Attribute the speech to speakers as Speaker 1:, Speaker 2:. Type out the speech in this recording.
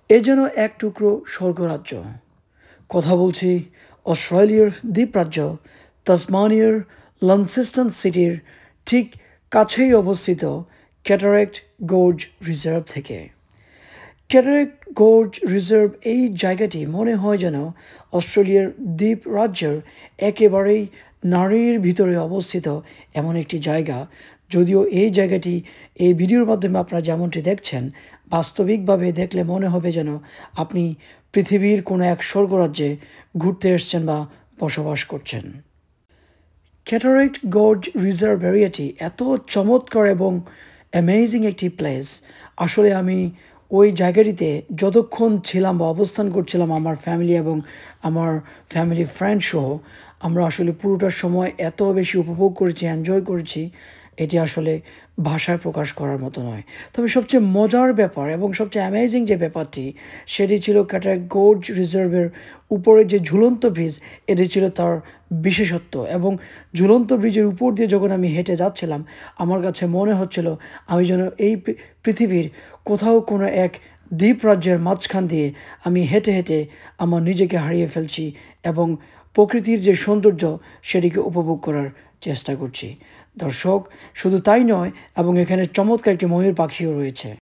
Speaker 1: এ যেন এক টুকরো স্বর্গরাজ্য। কথা বলছি অস্ট্রেলিয়ার দ্বীপরাজ্য তাসমানিয়ার লনসেস্টন সিটির ঠিক কাছেই অবস্থিত ক্যাটারাক্ট গোর্জ রিজার্ভ থেকে। ক্যাটারাক্ট গোর্জ রিজার্ভ এই জায়গাটি মনে হয় যেন অস্ট্রেলিয়ার দ্বীপ রাজ্যের একেবারেই নারীর ভিতরে অবস্থিত এমন একটি জায়গা। যদিও এই জায়গাটি এই ভিডিওর মাধ্যমে আপনারা যেমনটি দেখছেন, বাস্তবিকভাবে দেখলে মনে হবে যেন আপনি পৃথিবীর কোনো এক স্বর্গরাজ্যে ঘুরতে এসছেন বা বসবাস করছেন। ক্যাটারাক্ট গোর্জ রিজার্ভ এরিয়াটি এত চমৎকার এবং অ্যামেজিং একটি প্লেস। আসলে আমি ওই জায়গাটিতে যতক্ষণ ছিলাম বা অবস্থান করছিলাম আমার ফ্যামিলি এবং আমার ফ্যামিলি ফ্রেন্ড সহ, আমরা আসলে পুরোটার সময় এত বেশি উপভোগ করেছি, এনজয় করেছি, এটি আসলে ভাষায় প্রকাশ করার মতো নয়। তবে সবচেয়ে মজার ব্যাপার এবং সবচেয়ে অ্যামেজিং যে ব্যাপারটি, সেটি ছিল ক্যাটারাক্ট গোর্জ রিজার্ভের উপরে যে ঝুলন্ত ব্রিজ, এটি ছিল তার বিশেষত্ব। এবং ঝুলন্ত ব্রিজের উপর দিয়ে যখন আমি হেঁটে যাচ্ছিলাম, আমার কাছে মনে হচ্ছিল আমি যেন এই পৃথিবীর কোথাও কোনো এক দ্বীপরাজ্যের মাঝখান দিয়ে আমি হেঁটে হেঁটে আমার নিজেকে হারিয়ে ফেলছি এবং প্রকৃতির যে সৌন্দর্য সেটিকে উপভোগ করার চেষ্টা করছি। দর্শক, শুধু তাই নয়, এবং এখানে চমৎকার একটি ময়ূর পাখিও রয়েছে।